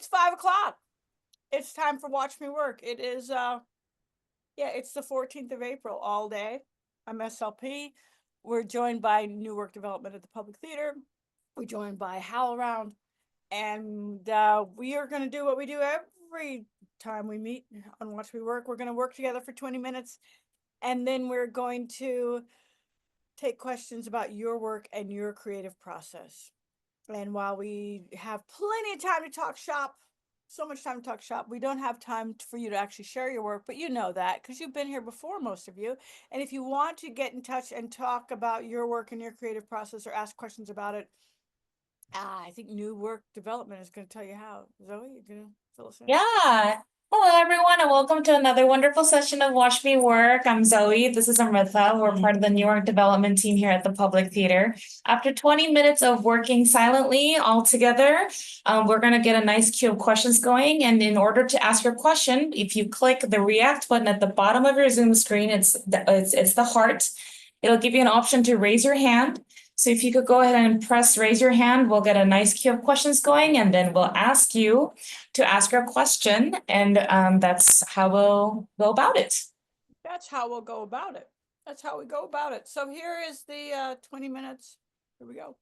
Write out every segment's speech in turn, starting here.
it's 5 o'clock. It's time for Watch Me Work. It is, it's the 14th of April all day. I'm SLP. We're joined by New Work Development at the Public Theater. We're joined by HowlRound. And we are going to do what we do every time we meet on Watch Me Work. We're going to work together for 20 minutes. And then we're going to take questions about your work and your creative process. And while we have plenty of time to talk shop, so much time to talk shop, we don't have time for you to actually share your work, but you know that because you've been here before, most of you. And if you want to get in touch and talk about your work and your creative process or ask questions about it, I think New Work Development is going to tell you how. Zoe, you're going to fill us in? Yeah. Hello, everyone, and welcome to another wonderful session of Watch Me Work. I'm Zoe. This is Amritha. We're part of the New York development team here at the Public Theater. After 20 minutes of working silently all together, we're going to get a nice queue of questions going. And in order to ask your question, if you click the React button at the bottom of your Zoom screen, it's the heart. It'll give you an option to raise your hand. So if you could go ahead and press raise your hand, we'll get a nice queue of questions going, and then we'll ask you to ask your question, and that's how we'll go about it. That's how we'll go about it. That's how we go about it. So here is the 20 minutes. Here we go.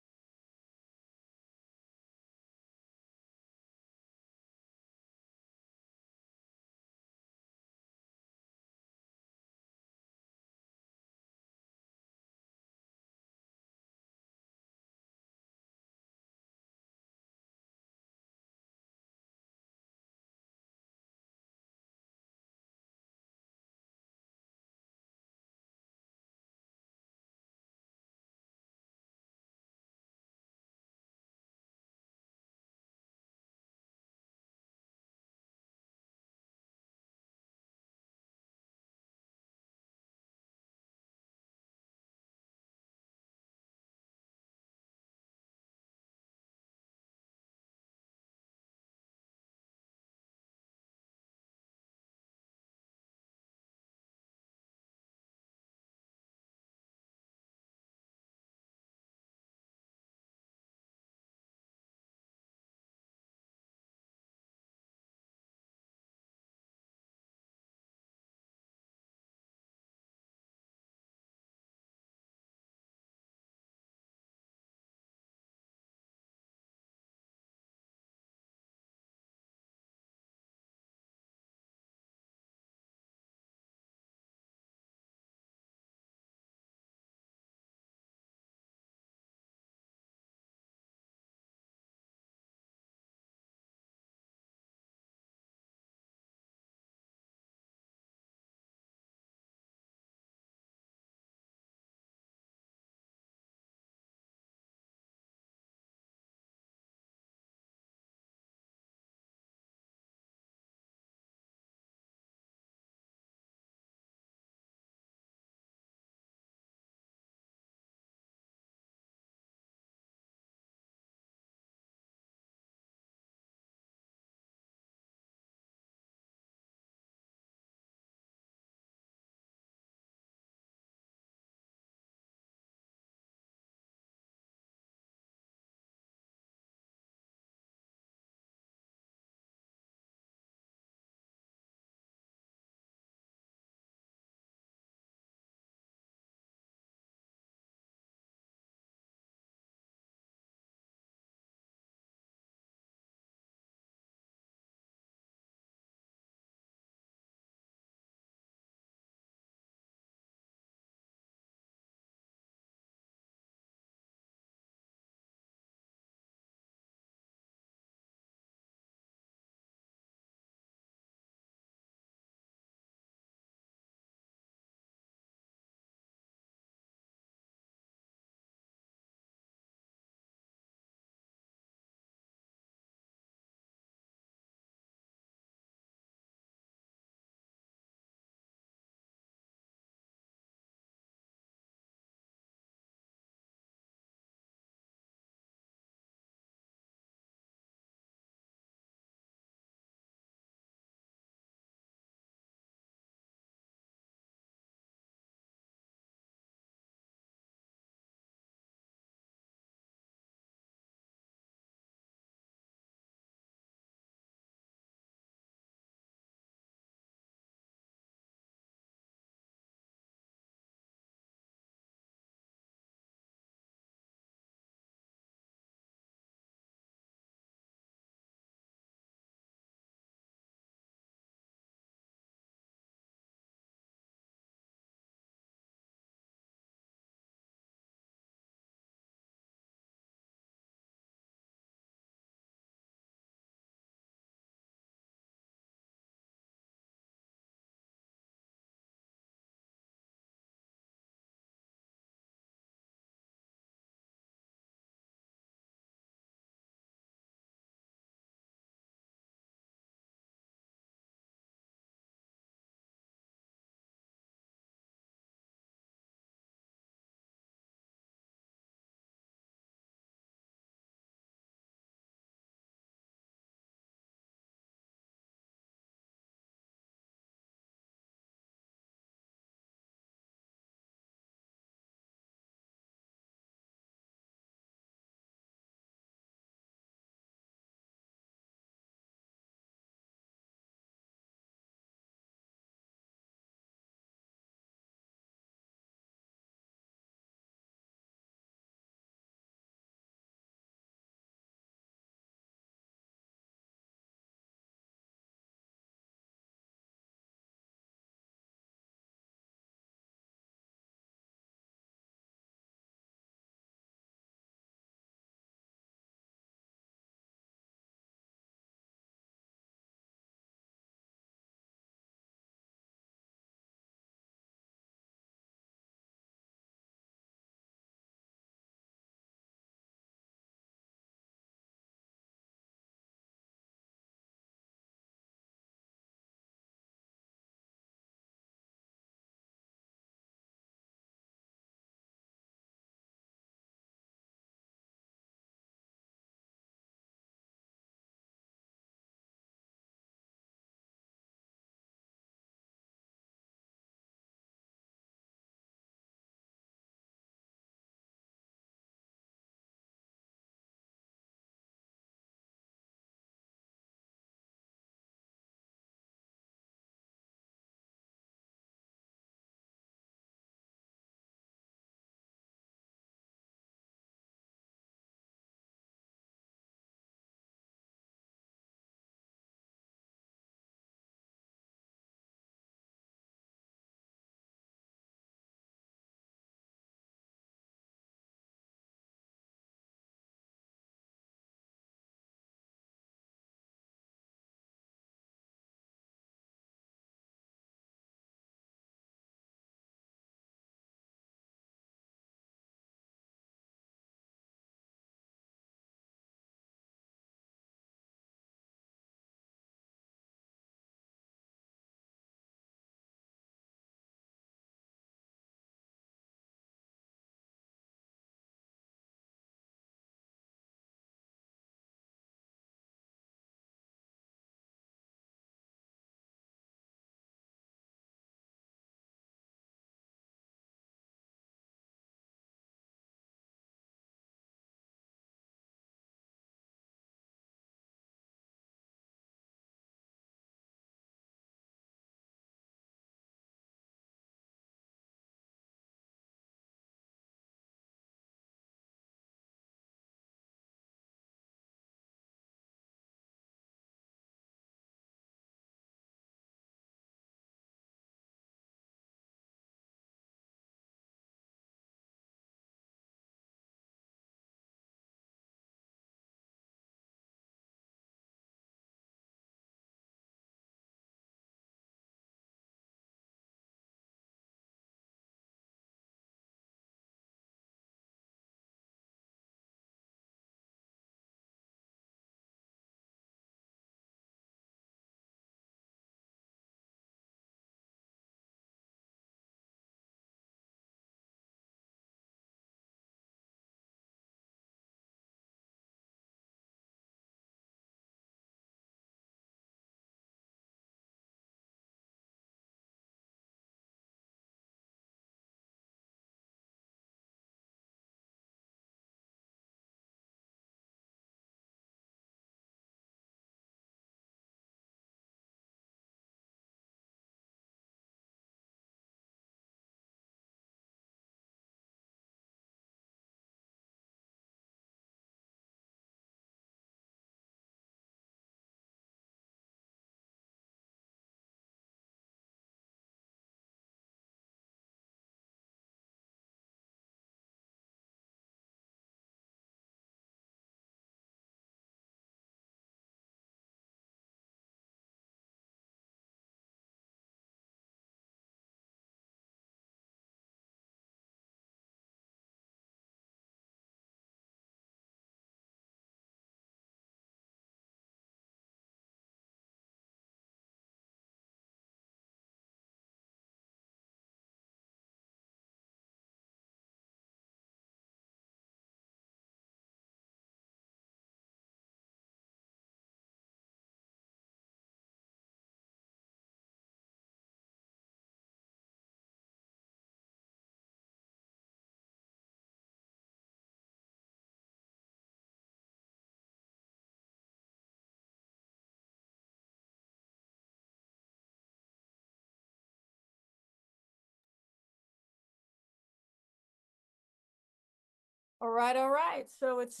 All right, all right. So it's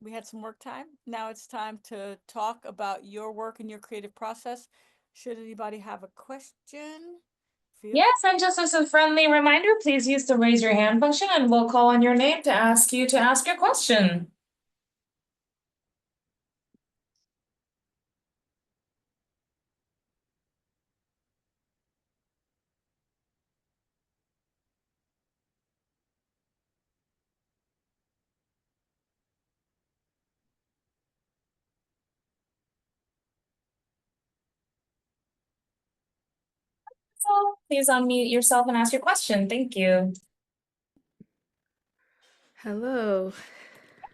we had some work time. Now it's time to talk about your work and your creative process. Should anybody have a question, feel Yes, and just as a friendly reminder, please use the raise your hand function and we'll call on your name to ask you to ask your question. So please unmute yourself and ask your question. Thank you. Hello,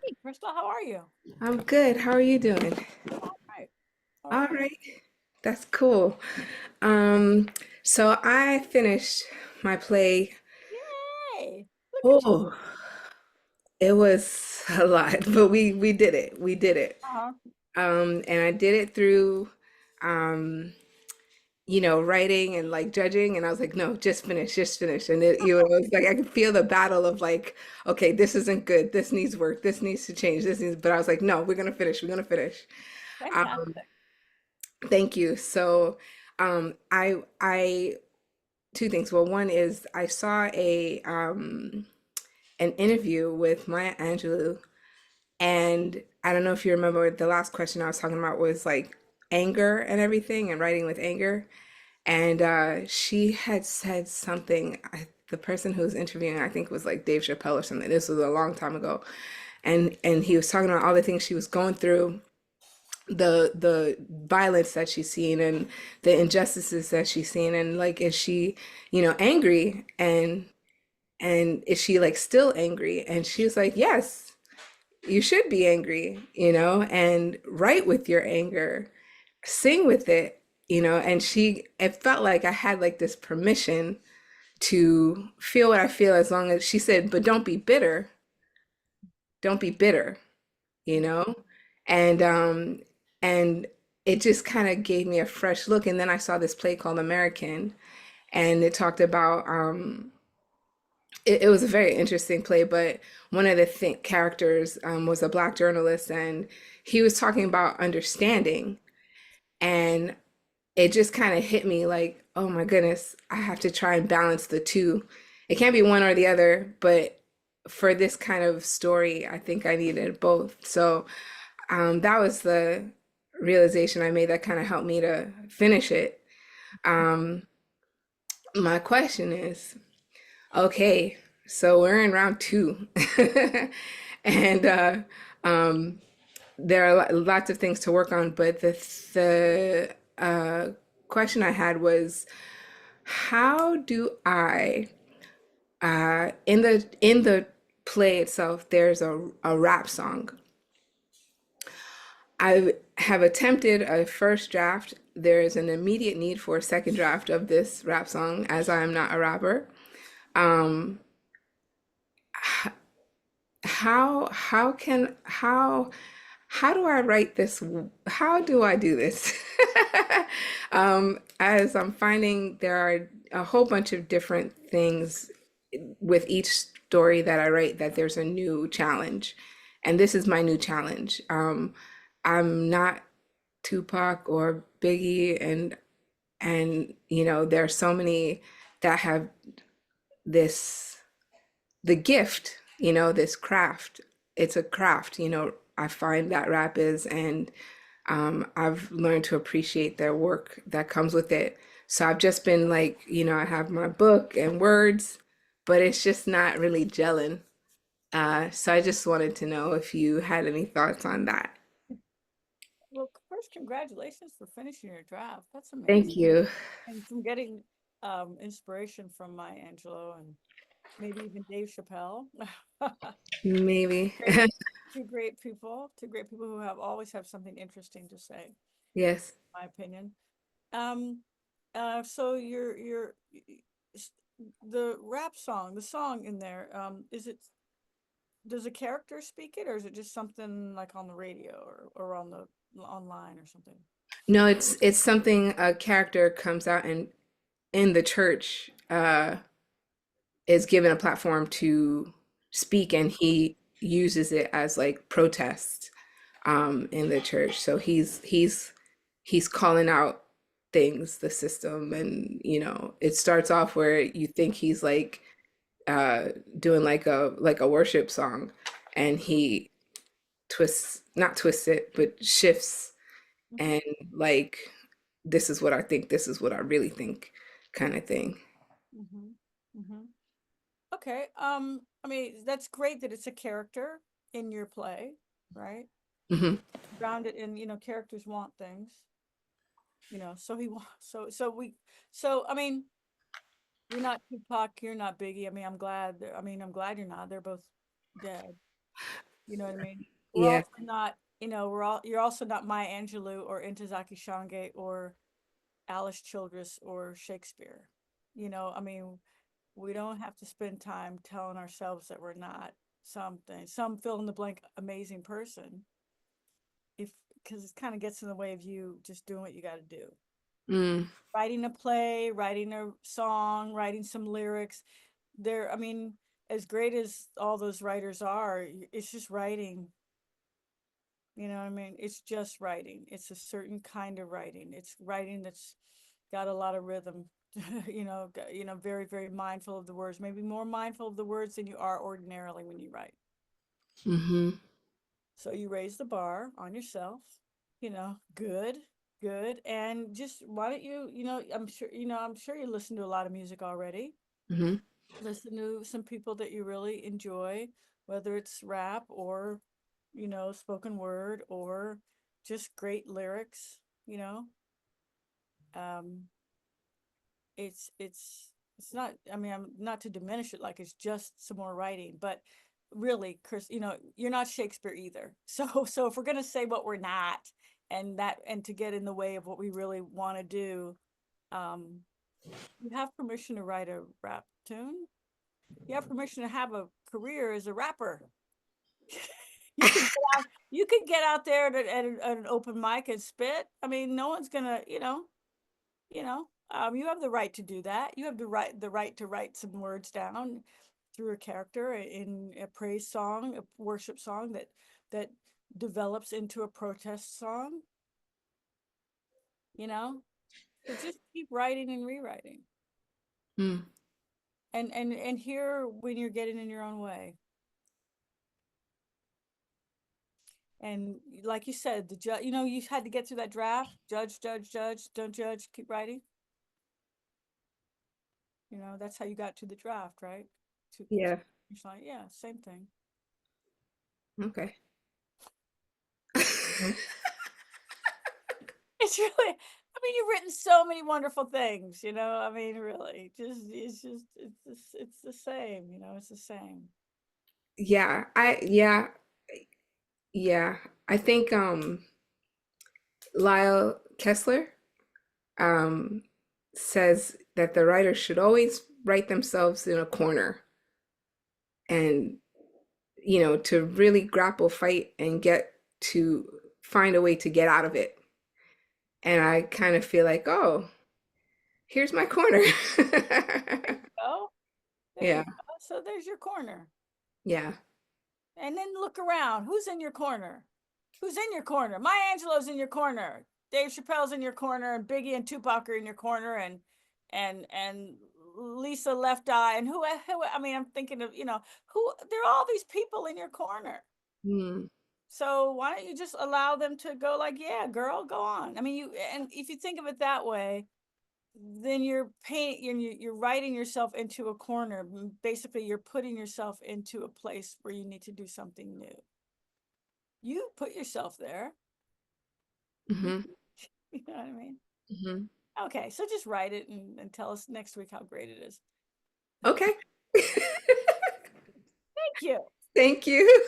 Hey, Crystal, how are you? I'm good. How are you doing? All right. All All right. right, that's cool. Um, so I finished my play. Yay! Look at you. Oh, it was a lot, but we did it. We did it. Uh-huh. And I did it through, um, writing and like judging. And I was like, no, just finish, just finish. And it was like I could feel the battle of like, okay, this isn't good. This needs work. This needs to change. This needs. But I was like, no, we're gonna finish. We're gonna finish. Um, Fantastic. Thank you. So, I two things. Well, one is I saw a an interview with Maya Angelou, and I don't know if you remember the last question I was talking about was like anger and everything and writing with anger. And she had said something. The person who was interviewing, I think, was like Dave Chappelle or something. This was a long time ago, and he was talking about all the things she was going through, the violence that she's seen and the injustices that she's seen, and like is she angry, and is she like still angry? And she's like, yes, you should be angry, and write with your anger, sing with it, and it felt like I had like this permission to feel what I feel, as long as she said, but don't be bitter, don't be bitter, you know? And it just kind of gave me a fresh look. And then I saw this play called American, and it talked about it was a very interesting play, but one of the characters was a black journalist, and he was talking about understanding, and it just kind of hit me like, oh my goodness, I have to try and balance the two. It can't be one or the other, but for this kind of story, I think I needed both. So that was the realization I made that kind of helped me to finish it. Um, my question is, okay, so we're in round two, and um, there are lots of things to work on, but the question I had was, how do I in the play itself, there's a rap song. I have attempted a first draft. There is an immediate need for a second draft of this rap song, as I am not a rapper. Um, how do I write this? How do I do this? As I'm finding there are a whole bunch of different things with each story that I write, that there's a new challenge, and this is my new challenge. I'm not Tupac or Biggie, and there are so many that have this the gift, this craft. It's a craft, I find that rap is, and I've learned to appreciate their work that comes with it. So I've just been like, I have my book and words, but it's just not really gelling. So I just wanted to know if you had any thoughts on that. Well, first, congratulations for finishing your draft. That's amazing. Thank you. And from getting inspiration from Maya Angelou and maybe even Dave Chappelle. Maybe. Great, two great people who have always have something interesting to say, in Yes. my opinion. Um, so s- the rap song, the song in there, does a character speak it, or is it just something like on the radio or on the online or something? No, it's something a character comes out and in the church is given a platform to speak, and he uses it as like protest in the church. So he's calling out things, the system, and it starts off where you think he's like uh doing like a worship song, and he twists, not twists it, but shifts, and like, this is what I think, this is what I really think, kind of thing. Mhm, mhm. Okay, I mean, that's great that it's a character in your play, right? Hmm. Grounded in, characters want things, so he wants, so I mean, you're not Tupac, you're not Biggie. I mean, I'm glad you're not. They're both dead. You know what I mean? We're Yeah. also not, you're also not Maya Angelou or Ntozake Shange or Alice Childress or Shakespeare. I mean, we don't have to spend time telling ourselves that we're not some fill in the blank amazing person, if because it kind of gets in the way of you just doing what you got to do. Mm. Writing a play, writing a song, writing some lyrics. I mean, as great as all those writers are, it's just writing. You know what I mean? It's just writing. It's a certain kind of writing. It's writing that's got a lot of rhythm. Very, very mindful of the words. Maybe more mindful of the words than you are ordinarily when you write. Hmm. So you raise the bar on yourself. Good, good, and just why don't you? I'm sure you listen to a lot of music already. Hmm. Listen to some people that you really enjoy, whether it's rap or, spoken word or just great lyrics, you know. Um, it's not, I mean, I'm not to diminish it like it's just some more writing, but really, Chris, you're not Shakespeare either. So if we're gonna say what we're not, and to get in the way of what we really want to do, um, you have permission to write a rap tune. You have permission to have a career as a rapper. You can get out there at an open mic and spit. I mean, no one's gonna, you have the right to do that. You have the right to write some words down through a character in a praise song, a worship song that develops into a protest song, you know? So just keep writing and rewriting. Mm. And here when you're getting in your own way. And like you said, the judge, you had to get through that draft. Judge, judge, judge, don't judge, keep writing. That's how you got to the draft, right? Yeah. It's like, yeah, same thing. Okay. It's really, I mean, you've written so many wonderful things, I mean, really, it's the same, it's the same. Yeah, I think Lyle Kessler um says that the writer should always write themselves in a corner, and to really grapple, fight, and get to find a way to get out of it. And I kind of feel like, oh, here's my corner. There you go. There you Yeah, go. So there's your corner. yeah. And then look around. Who's in your corner? Who's in your corner? Maya Angelou's in your corner. Dave Chappelle's in your corner, and Biggie and Tupac are in your corner, and Lisa Left Eye, and who I mean, I'm thinking of, who, there are all these people in your corner. Mm. So why don't you just allow them to go, like, yeah, girl, go on. I mean, and if you think of it that way, then you're writing yourself into a corner. Basically, you're putting yourself into a place where you need to do something new. You put yourself there. Hmm. You know what I mean? Hmm. Okay, so just write it and tell us next week how great it is. Okay. Thank you. Thank you.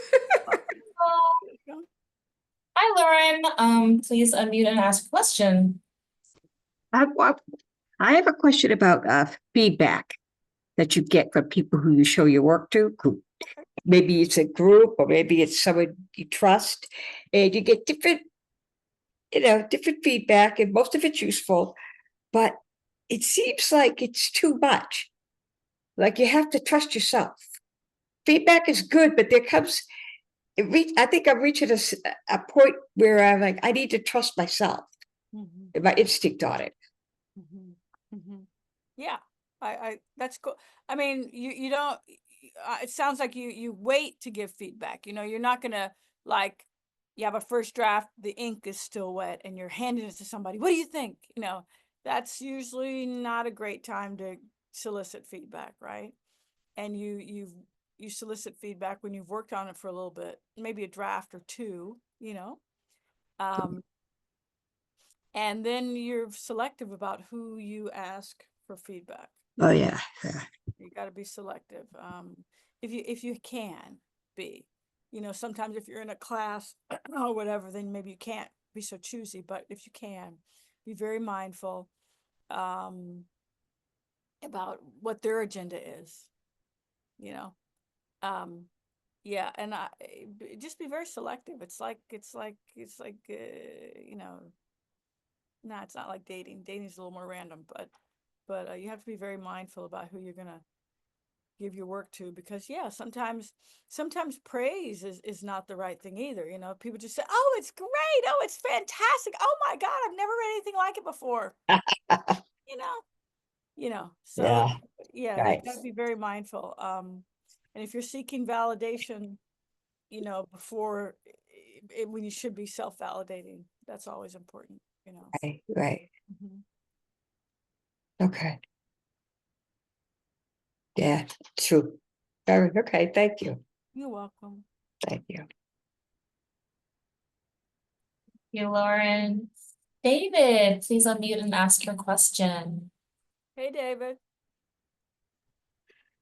Hi, Lauren. Please unmute and ask a question. Well, I have a question about feedback that you get from people who you show your work to. Maybe it's a group or maybe it's someone you trust, and you get different feedback, and most of it's useful, but it seems like it's too much. Like you have to trust yourself feedback is good, but there comes, I think I'm reaching a point where I'm like, I need to trust myself, Mhm, my instinct on it. mhm, mhm. Yeah, that's cool. I mean, you don't, it sounds like you wait to give feedback, you know, you're not gonna like, you have a first draft, the ink is still wet and you're handing it to somebody. What do you think? You know, that's usually not a great time to solicit feedback, right? And you solicit feedback when you've worked on it for a little bit, maybe a draft or two, you know. And then you're selective about who you ask for feedback. Oh, yeah. Yeah. You got to be selective. If you can be, you know, sometimes if you're in a class or whatever, then maybe you can't be so choosy. But if you can, be very mindful about what their agenda is. You know, yeah, and just be very selective. You know, nah, it's not like dating. Dating's a little more random, but you have to be very mindful about who you're gonna give your work to, because yeah, sometimes praise is not the right thing either. You know, people just say, oh, it's great, oh, it's fantastic, oh my God, I've never read anything like it before. you know so Yeah. yeah, you Right. got to be very mindful. And if you're seeking validation, you know, before when you should be self-validating, that's always important, you know. Right. Right. Mhm. Okay. Yeah. True. Okay. Thank you. You're welcome. Thank you. You, Lauren. David, please unmute and ask your question. Hey, David.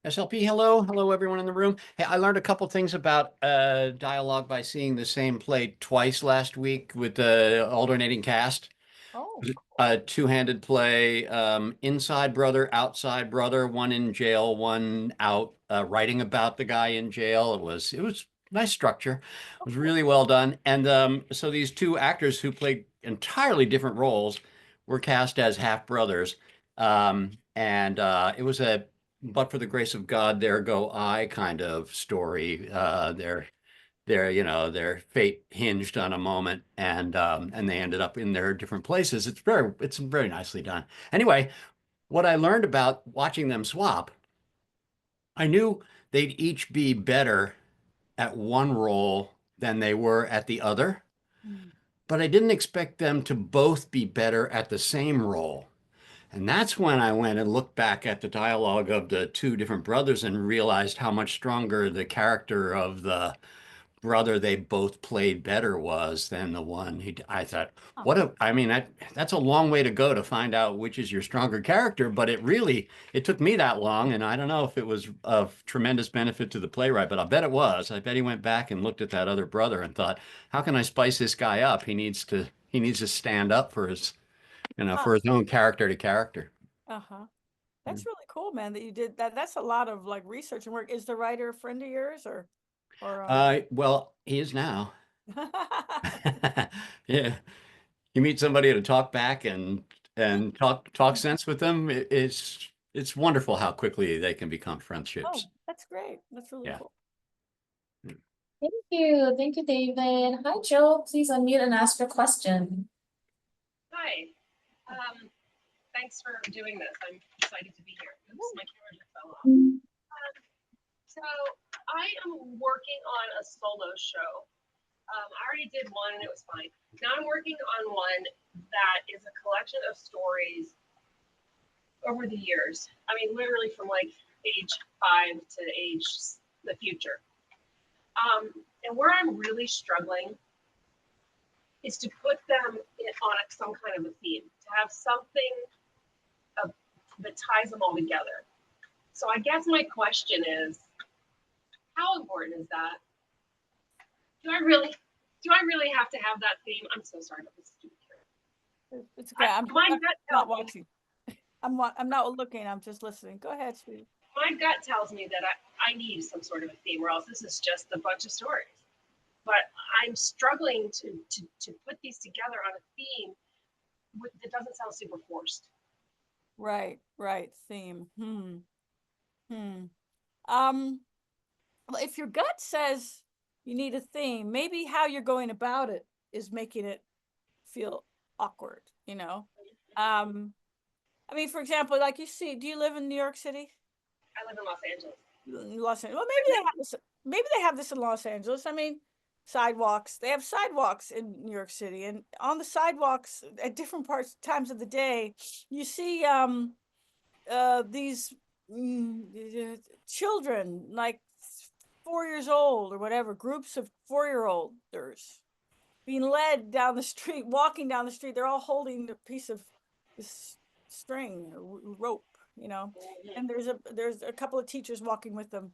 SLP, hello. Hello, everyone in the room. Hey, I learned a couple things about dialogue by seeing the same play twice last week with the alternating cast. Oh, A two-handed play, inside brother, outside brother, one in jail, one out, writing about the guy in jail. It was nice structure. It was really well done. And so these two actors who played entirely different roles were cast as half brothers. And it was a but for the grace of God, there go I kind of story. Their fate hinged on a moment, and they ended up in their different places. It's very nicely done. Anyway, what I learned about watching them swap, I knew they'd each be better at one role than they were at the other, mm, but I didn't expect them to both be better at the same role. And that's when I went and looked back at the dialogue of the two different brothers and realized how much stronger the character of the brother they both played better was than the one I thought, that's a long way to go to find out which is your stronger character, but it took me that long. And I don't know if it was of tremendous benefit to the playwright, but I bet it was. I bet he went back and looked at that other brother and thought, how can I spice this guy up? He needs to stand up for huh, for his own character to character. uh-huh. That's really cool, man, that you did that. That's a lot of like research and work. Is the writer a friend of yours or Well, he is now. Yeah. You meet somebody to talk back and talk sense with them. It's wonderful how quickly they can become Oh, friendships. that's great. That's really Yeah. cool. Thank you. Thank you, David. Hi, Joe. Please unmute and ask your question. Hi. Thanks for doing this. I'm excited to be here. Oops, my camera just fell off. So I am working on a solo show. I already did one and it was fine. Now I'm working on one that is a collection of stories over the years. I mean, literally from like age 5 to the future. And where I'm really struggling is to put them on some kind of a theme, to have something that ties them all together. So I guess my question is, how important is that? Do I really have to have that theme? I'm so sorry about this stupid camera. It's okay. I'm My not gut tells me, watching. I'm not looking. I'm just listening. Go ahead, sweetie. my gut tells me that I need some sort of a theme, or else this is just a bunch of stories. But I'm struggling to put these together on a theme that doesn't sound super forced. Right. Theme. Um, Well, if your gut says you need a theme, maybe how you're going about it is making it feel awkward, you know? I mean, for example, like you see, do you live in New York City? I live in Los Angeles. Los Angeles. Well, maybe they have this. Maybe they have this in Los Angeles. I mean, sidewalks. They have sidewalks in New York City, and on the sidewalks at different times of the day, you see these children, like 4 years old or whatever, groups of 4-year-olders being led down the street, walking down the street. They're all holding a piece of this string or rope, you know, and there's a couple of teachers walking with them.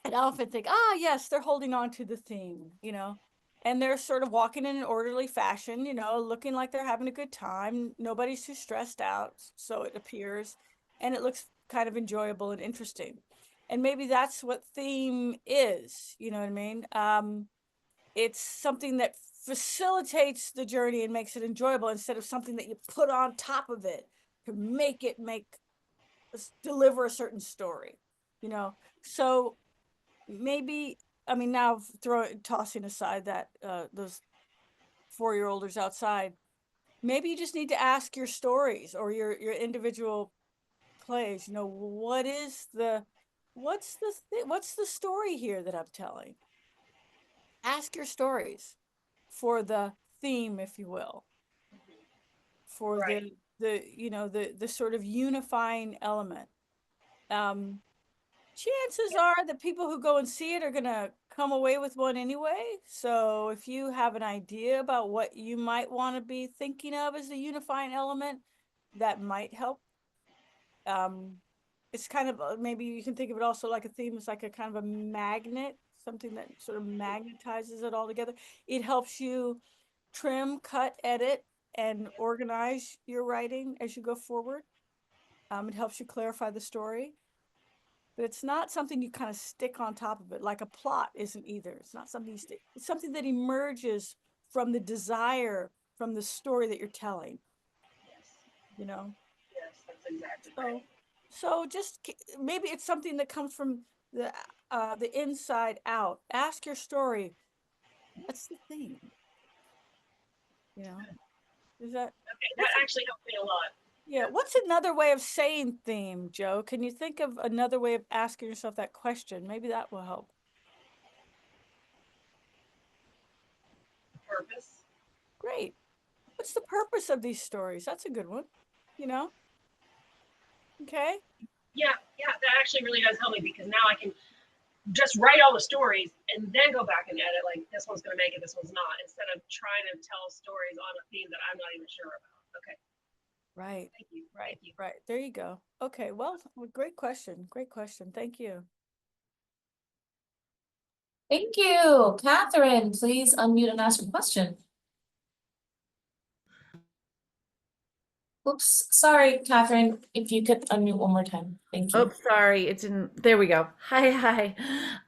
And I often think, yes, they're holding on to the theme, you know, and they're sort of walking in an orderly fashion, you know, looking like they're having a good time. Nobody's too stressed out, so it appears, and it looks kind of enjoyable and interesting. And maybe that's what theme is, you know what I mean? It's something that facilitates the journey and makes it enjoyable instead of something that you put on top of it to deliver a certain story, you know? So maybe, I mean, now tossing aside that those 4-year-olders outside, maybe you just need to ask your stories or your individual plays, you know, what's the story here that I'm telling? Ask your stories for the theme, if you will, for Right. the you know, the sort of unifying element. Chances are that people who go and see it are gonna come away with one anyway. So if you have an idea about what you might want to be thinking of as the unifying element, that might help. It's kind of maybe you can think of it also like a theme is like a kind of a magnet, something that sort of magnetizes it all together. It helps you trim, cut, edit, and organize your writing as you go forward. It helps you clarify the story, but it's not something you kind of stick on top of it, like a plot isn't either. It's not something you stick. It's something that emerges from the desire, from the story that you're telling, Yes. you know? Yes, that's exactly So, right. so just maybe it's something that comes from the inside out. Ask your story. What's the thing? You know, is that Okay, that actually helped me a lot. yeah? What's another way of saying theme, Joe? Can you think of another way of asking yourself that question? Maybe that will help. Purpose. Great. What's the purpose of these stories? That's a good one. You know? Okay. Yeah, that actually really does help me because now I can just write all the stories and then go back and edit. Like this one's gonna make it, this one's not, instead of trying to tell stories on a theme that I'm not even sure about. Okay, Right. thank you. Right. Thank you. Right. There you go. Okay. Well, great question. Great question. Thank you. Thank you. Catherine, please unmute and ask your question. Oops, sorry, Catherine, if you could unmute one more time. Thank you. Oh, sorry, it didn't. There we go. Hi.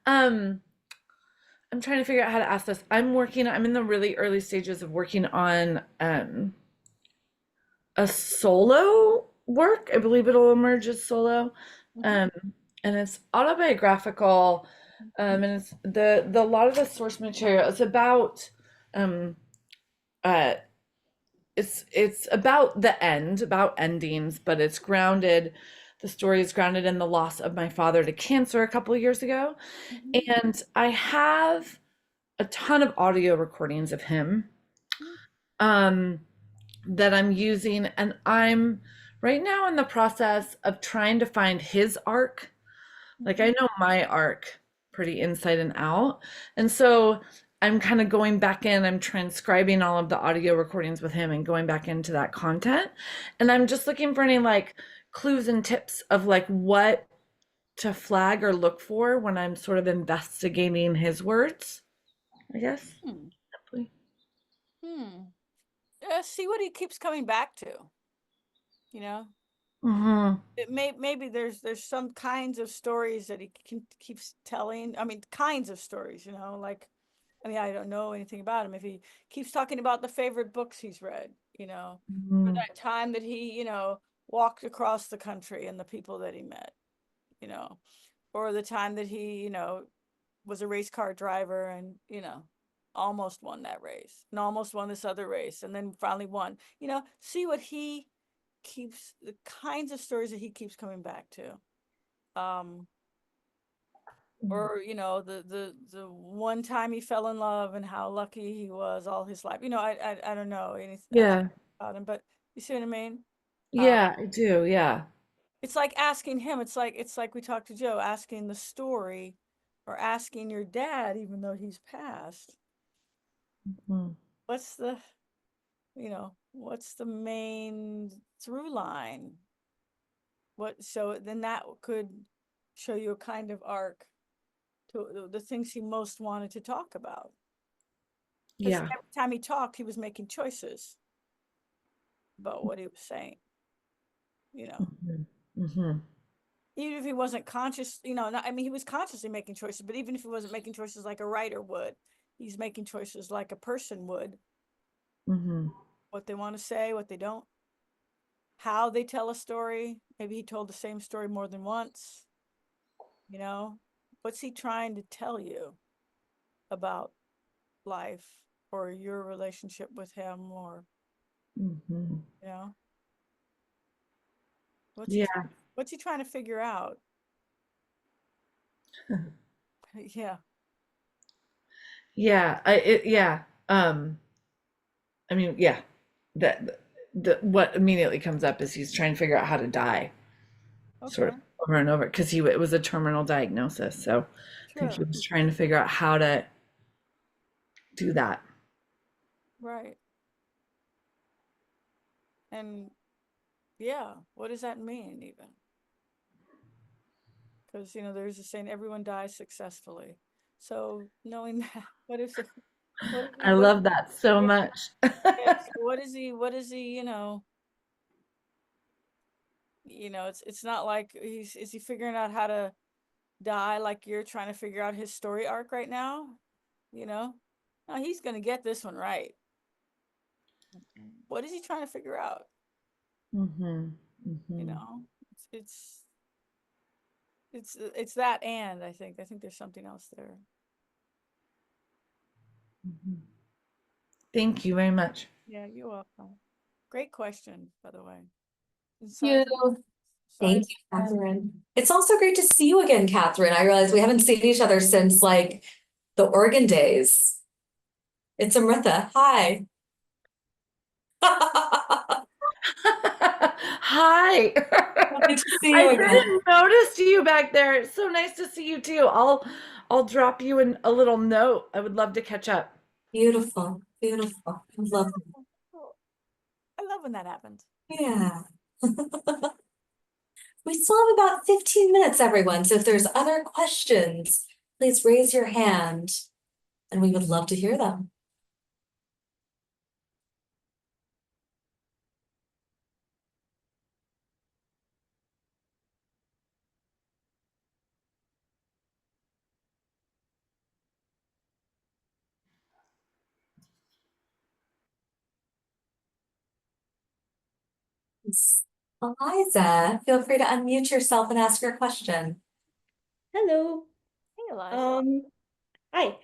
I'm trying to figure out how to ask this. I'm in the really early stages of working on a solo work. I believe it'll emerge as solo. And it's autobiographical. And it's the lot of the source material is about it's about the end, about endings, but the story is grounded in the loss of my father to cancer a couple of years ago. And I have a ton of audio recordings of him that I'm using, and I'm right now in the process of trying to find his arc. Like I know my arc pretty inside and out. And so I'm kind of going back in, I'm transcribing all of the audio recordings with him and going back into that content. And I'm just looking for any like clues and tips of like what to flag or look for when I'm sort of investigating his words, I guess. Hopefully. See what he keeps coming back to. You know, it maybe there's some kinds of stories that he keeps telling. I mean, kinds of stories. You know, like I mean, I don't know anything about him. If he keeps talking about the favorite books he's read, you know, or that time that he, you know, walked across the country and the people that he met, you know, or the time that he, you know, was a race car driver and, almost won that race and almost won this other race and then finally won. See what he keeps, the kinds of stories that he keeps coming back to. Or the one time he fell in love and how lucky he was all his life. I don't know anything Yeah. about him, but you see what I mean? Yeah, I do. Yeah. It's like asking him. It's like we talked to Joe, asking the story, or asking your dad, even though he's passed. Mhm. What's the main through line? So then that could show you a kind of arc to the things he most wanted to talk about. Because Yeah. every time he talked, he was making choices about what he was saying. Mhm. Mhm. Even if he wasn't conscious, he was consciously making choices, but even if he wasn't making choices like a writer would, he's making choices like a person would. Mhm. What they want to say, what they don't, how they tell a story. Maybe he told the same story more than once. What's he trying to tell you about life or your relationship with him, or Mhm. you know Yeah. what's he trying to figure out? Yeah. Yeah. Yeah. I mean, yeah. That the what immediately comes up is he's trying to figure out how to die, sort Okay. of over and over, because it was a terminal diagnosis. So I think he Sure. was trying to figure out how to do that. Right. And yeah, what does that mean even? Because there's a saying, everyone dies successfully. So knowing that, what is it? What is he? I What? love that so Yeah. much. Yeah. So what is he? What is he? It's not like is he figuring out how to die like you're trying to figure out his story arc right now? No, he's gonna get this one right. What is he trying to figure out? Mhm. You Mhm. know, it's it's that, and I think there's something else there. Mhm. Thank you very much. Yeah, you're welcome. Great question, by the way. And You. Thank you, Catherine. It's also great to see you again, Catherine. I realize we haven't seen each other since like the Oregon days. It's Amrita. Hi. Hi. Good to see I you again. didn't notice you back there. It's so nice to see you too. I'll drop you a little note. I would love to catch up. Beautiful, beautiful. Lovely. Cool. I love when that happens. Yeah. We still have about 15 minutes, everyone. So if there's other questions, please raise your hand and we would love to hear them. Eliza, feel free to unmute yourself and ask your question. Hello. Hey, Eliza. Hi.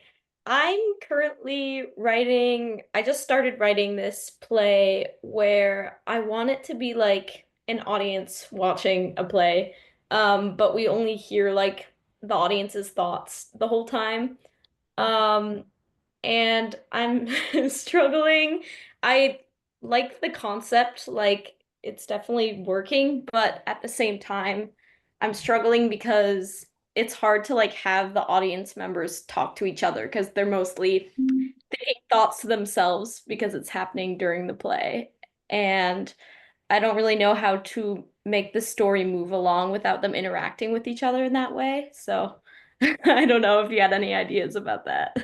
I'm currently writing, I just started writing this play where I want it to be like an audience watching a play, but we only hear like the audience's thoughts the whole time. Um, and I'm struggling. I like the concept, like it's definitely working, but at the same time, I'm struggling because it's hard to like have the audience members talk to each other because they're mostly thinking thoughts to themselves because it's happening during the play. And I don't really know how to make the story move along without them interacting with each other in that way. So I don't know if you had any ideas about that.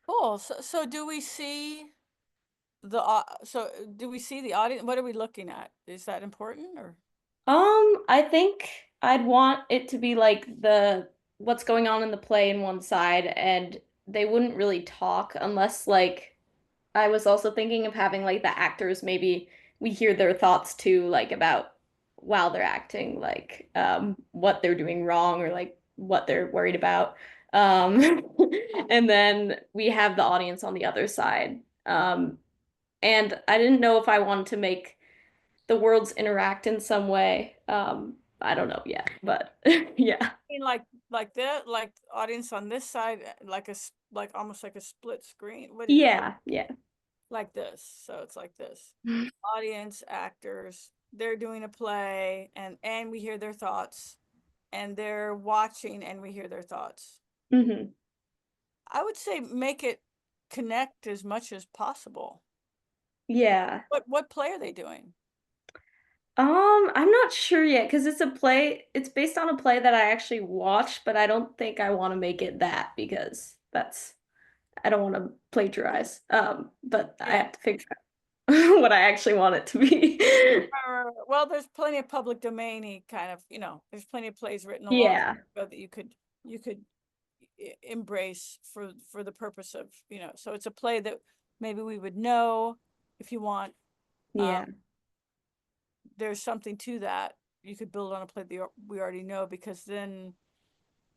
Cool. So do we see do we see the audience? What are we looking at? Is that important, or? I think I'd want it to be like the what's going on in the play in one side, and they wouldn't really talk unless like I was also thinking of having like the actors maybe we hear their thoughts too, like about while they're acting, like what they're doing wrong or like what they're worried about. Um, and then we have the audience on the other side. And I didn't know if I wanted to make the worlds interact in some way. I don't know yet, but yeah. I mean, like audience on this side, like almost like a split screen. What do you- Yeah, yeah. like this. So it's like this. Audience, actors, they're doing a play and we hear their thoughts, and they're watching and we hear their thoughts. Hmm. I would say make it connect as much as possible. Yeah. What play are they doing? I'm not sure yet because it's based on a play that I actually watched, but I don't think I want to make it that because I don't want to plagiarize. But I have to figure out what I actually want it to be. Well, there's plenty of public domain-y kind of, there's plenty of plays written a long Yeah. time ago that you could embrace for the purpose of, so it's a play that maybe we would know if you want. Yeah. There's something to that. You could build on a play that we already know, because then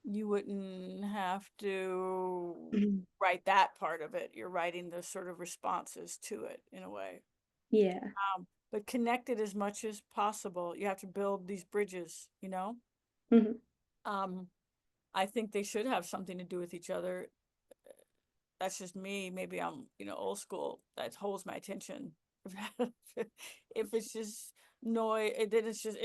you wouldn't have to Mhm. write that part of it. You're writing the sort of responses to it in a way. Yeah. But connect it as much as possible. You have to build these bridges, Mhm. I think they should have something to do with each other. That's just me. Maybe I'm, old school. That holds my attention. If it's just noise, then it's just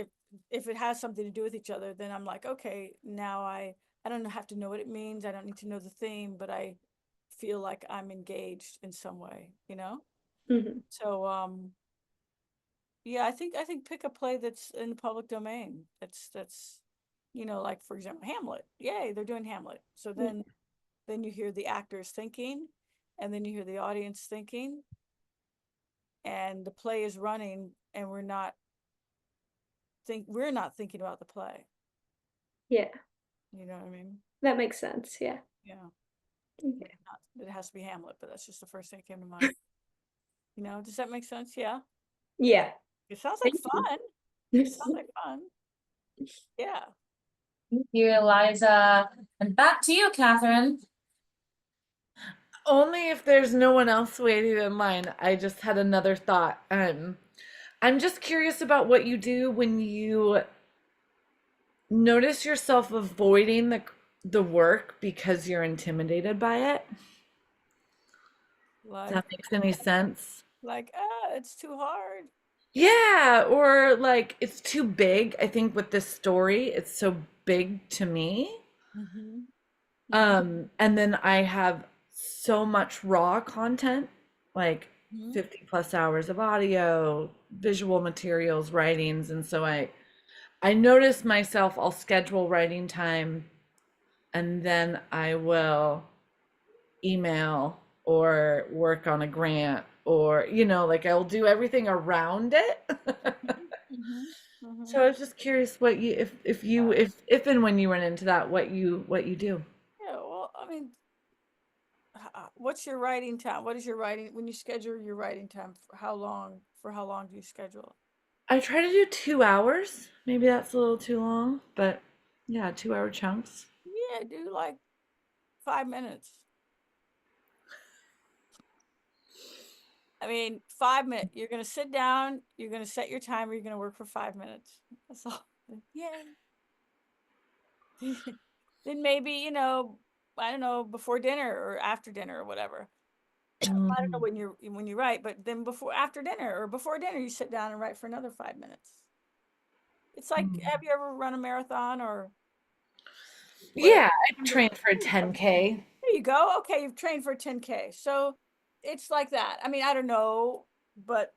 if it has something to do with each other, then I'm like, okay, now I don't have to know what it means. I don't need to know the theme, but I feel like I'm engaged in some way, Mhm. So yeah, I think pick a play that's in the public domain. That's like, for example, Hamlet. Yay, they're doing Hamlet. So then you hear the actors thinking, and then you hear the audience thinking, and the play is running, and we're not thinking about the play. Yeah. You know what I mean? That makes sense. Yeah. Yeah. Okay. It has to be Hamlet, but that's just the first thing that came to mind. Does that make sense? Yeah. Yeah. It sounds like Thank you. fun. It sounds like fun. Yeah. Thank you, Eliza. And back to you, Catherine. Only if there's no one else waiting in line. I just had another thought. I'm just curious about what you do when you notice yourself avoiding the work because you're intimidated by it. Does that makes any sense? Like, it's too hard. Yeah, or like it's too big. I think with this story, it's so big to me. And then I have so much raw content, like 50 plus hours of audio, visual materials, writings, and so I notice myself, I'll schedule writing time, and then I will email or work on a grant, or like I'll do everything around it. So I was just curious what you if and when you run into that, what you do. Yeah, well, I mean, what's your writing time? What is your writing when you schedule your writing time? For how long do you schedule? I try to do 2 hours. Maybe that's a little too long, but yeah, 2 hour chunks. Yeah, do like 5 minutes. I mean, 5 minutes. You're gonna sit down. You're gonna set your timer. You're gonna work for 5 minutes. That's all. Yay. Then maybe, I don't know, before dinner or after dinner or whatever. I don't know when you write, but then after dinner or before dinner, you sit down and write for another 5 minutes. It's like, have you ever run a marathon or? Yeah, I trained for a 10K. There you go. Okay, you've trained for a 10K. So it's like that. I mean, I don't know, but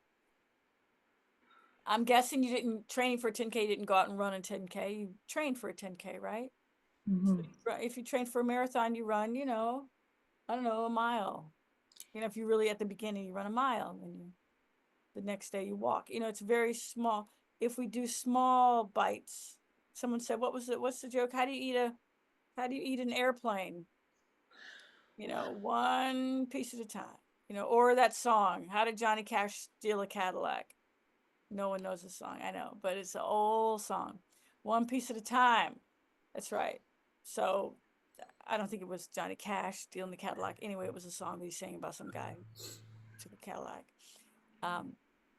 I'm guessing you didn't training for a 10K, you didn't go out and run a 10K. You trained for a 10K, right? So if you train for a marathon, you run, I don't know, a mile. If you really at the beginning, you run a mile, and then the next day you walk. It's very small. If we do small bites, someone said, what's the joke? How do you eat an airplane? One piece at a time. Or that song, How Did Johnny Cash Steal a Cadillac? No one knows the song, I know, but it's an old song. One piece at a time. That's right. So I don't think it was Johnny Cash stealing the Cadillac. Anyway, it was a song that he sang about some guy who took a Cadillac.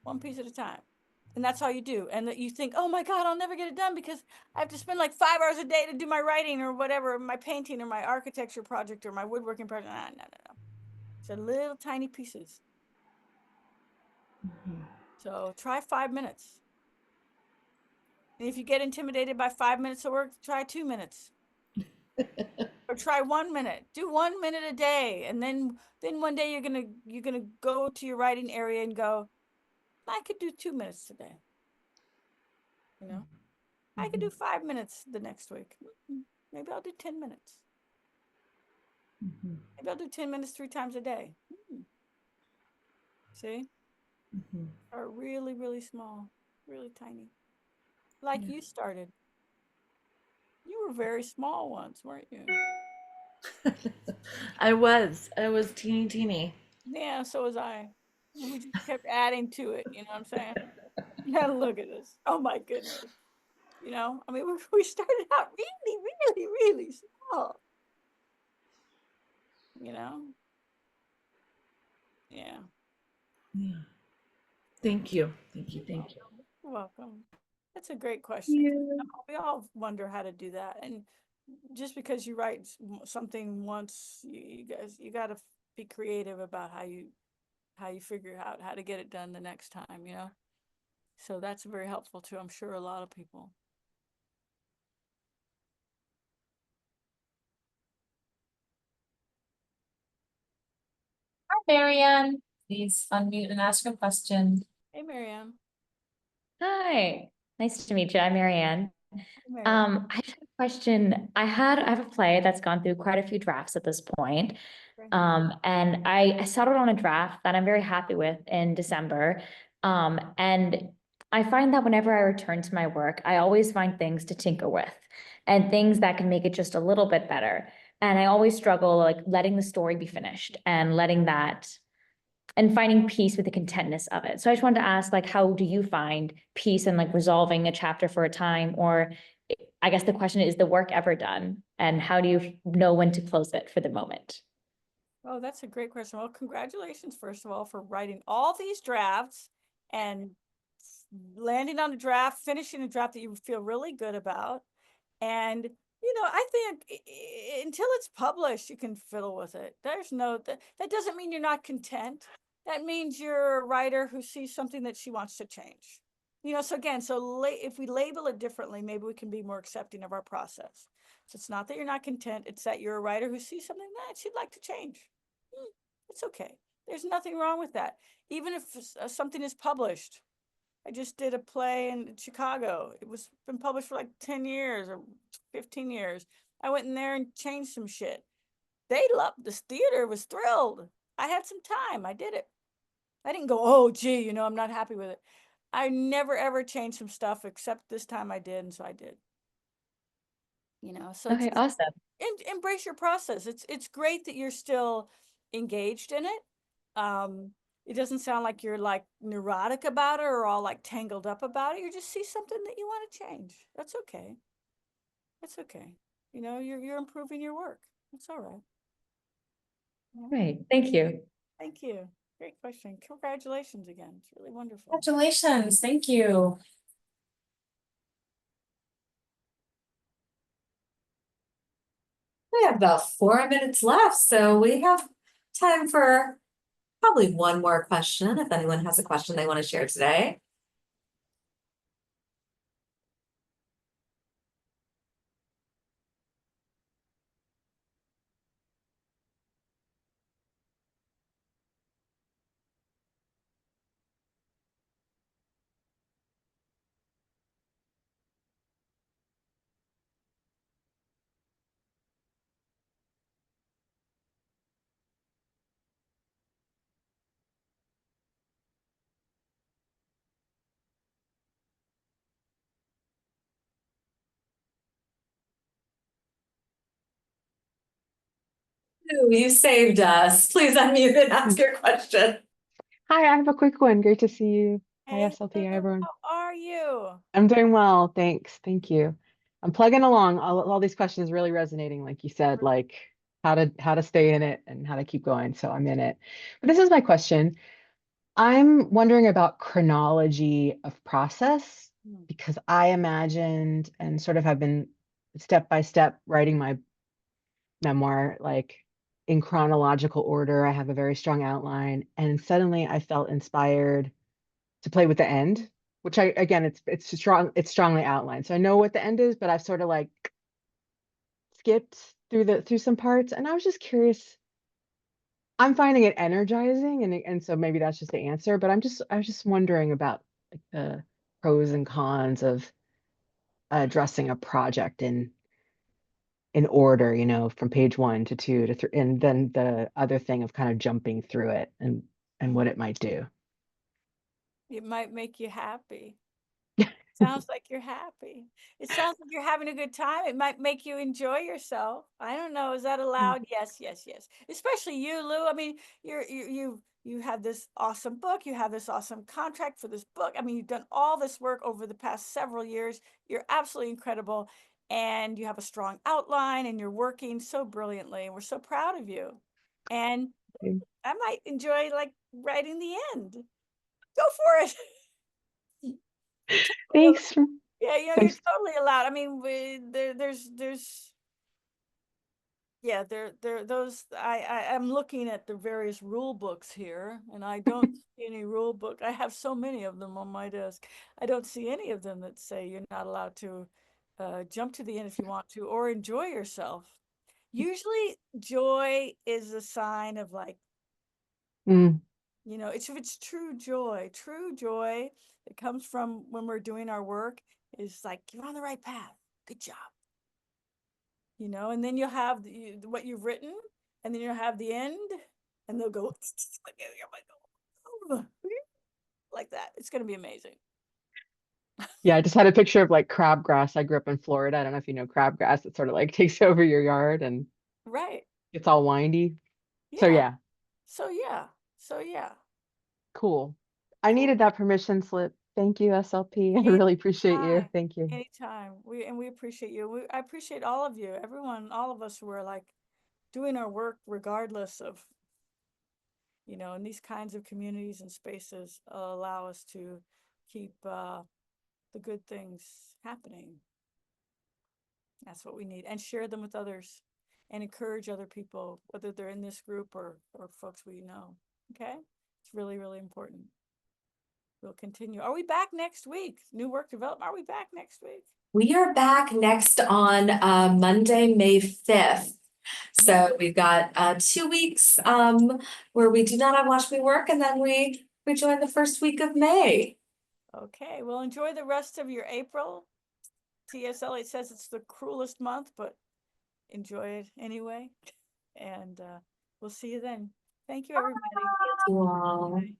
One piece at a time. And that's all you do. And that you think, oh my God, I'll never get it done because I have to spend like 5 hours a day to do my writing or whatever, my painting or my architecture project or my woodworking project. No. It's a little tiny pieces. So try 5 minutes. And if you get intimidated by 5 minutes of work, try 2 minutes. Or try 1 minute. Do 1 minute a day. And then one day you're gonna go to your writing area and go, I could do 2 minutes today. You know, I could do 5 minutes the next week. Maybe I'll do 10 minutes. Maybe I'll do 10 minutes 3 times a day. See? Are really, really small, really tiny. Like you started. You were very small once, weren't you? I was teeny. Yeah, so was I. We just kept adding to it, you know what I'm saying? Now look at us. Oh my goodness. You know, I mean, we started out really, really, really small. You know? Yeah. Yeah. Thank you. You're welcome. That's a great question. We all wonder how to do that. And just because you write something once, you got to be creative about how you figure out how to get it done the next time, you know? So that's very helpful too. I'm sure a lot of people. Hi, Marianne. Please unmute and ask a question. Hey, Marianne. Hi, nice to meet you. I'm Marianne. Hey, Marianne. I have a question. I have a play that's gone through quite a few drafts at this point. Okay. And I settled on a draft that I'm very happy with in December. And I find that whenever I return to my work, I always find things to tinker with and things that can make it just a little bit better. And I always struggle like letting the story be finished and letting that and finding peace with the contentness of it. So I just wanted to ask, like, how do you find peace in like resolving a chapter for a time? Or I guess the question is the work ever done? And how do you know when to close it for the moment? Oh, that's a great question. Well, congratulations, first of all, for writing all these drafts and landing on a draft, finishing a draft that you feel really good about. And, you know, I think until it's published, you can fiddle with it. There's no, that doesn't mean you're not content. That means you're a writer who sees something that she wants to change. You know, so again, if we label it differently, maybe we can be more accepting of our process. So it's not that you're not content, it's that you're a writer who sees something that she'd like to change. It's okay. There's nothing wrong with that. Even if something is published. I just did a play in Chicago. It was been published for like 10 years or 15 years. I went in there and changed some shit. They loved this theater, was thrilled. I had some time. I did it. I didn't go, oh, gee, you know, I'm not happy with it. I never, ever changed some stuff except this time I did. And so I did. You know, so Okay, awesome. embrace your process. It's great that you're still engaged in it. It doesn't sound like you're like neurotic about it or all like tangled up about it. You just see something that you want to change. That's okay. That's okay. You know, you're improving your work. It's all right. Yeah. Great, thank you. Thank you. Great question. Congratulations again. It's really wonderful. Congratulations. Thank you. We have about 4 minutes left, so we have time for probably one more question, if anyone has a question they want to share today. Ooh, you saved us. Please unmute and ask your question. Hi, I have a quick one. Great to see you. Hi, Hey, SLT. Hi, Lulu, everyone. how are you? I'm doing well, thanks. Thank you. I'm plugging along. All these questions really resonating, like you said, like how to stay in it and how to keep going. So I'm in it. But this is my question. I'm wondering about chronology of process because I imagined and sort of have been step by step writing my memoir like in chronological order. I have a very strong outline, and suddenly I felt inspired to play with the end, which I again it's strongly outlined. So I know what the end is, but I've sort of like skipped through some parts, and I was just curious. I'm finding it energizing, and so maybe that's just the answer, but I was just wondering about like the pros and cons of addressing a project in order, you know, from page 1 to 2 to 3, and then the other thing of kind of jumping through it and what it might do. It might make you happy. Sounds like you're happy. It sounds like you're having a good time. It might make you enjoy yourself. I don't know. Is that allowed? Yes, yes, yes. Especially you, Lou. I mean, you have this awesome book. You have this awesome contract for this book. I mean, you've done all this work over the past several years. You're absolutely incredible. And you have a strong outline and you're working so brilliantly. And we're so proud of you. And I might enjoy like writing the end. Go for it. You're totally allowed. Thanks. Yeah, you know, you're Thanks. totally allowed. I mean, yeah, those, I'm looking at the various rule books here, and I don't see any rule book. I have so many of them on my desk. I don't see any of them that say you're not allowed to jump to the end if you want to, or enjoy yourself. Usually, joy is a sign of like, Mm, you know, if it's true joy that comes from when we're doing our work is like, you're on the right path. Good job. You know, and then you'll have what you've written, and then you'll have the end, and they'll go like that. It's going to be amazing. yeah, I just had a picture of like crabgrass. I grew up in Florida. I don't know if you know crabgrass. It sort of like takes over your yard and Right. it's all windy. So Yeah. yeah, So yeah. cool. I Cool. needed that permission slip. Thank you, SLP. I really appreciate you. Anytime. Thank you. Anytime. We appreciate you. I appreciate all of you. Everyone, all of us who are like doing our work regardless of, you know, in these kinds of communities and spaces allow us to keep the good things happening. That's what we need, and share them with others and encourage other people, whether they're in this group or folks we know. Okay, it's really, really important. We'll continue. Are we back next week? New work development. Are we back next week? We are back next on Monday, May 5th. So we've got 2 weeks where we do not have Watch Me Work, and then we join the first week of May. Okay, well, enjoy the rest of your April. TSL, it says it's the cruelest month, but enjoy it anyway. And we'll see you then. Thank you, everybody. Thank you all. Bye.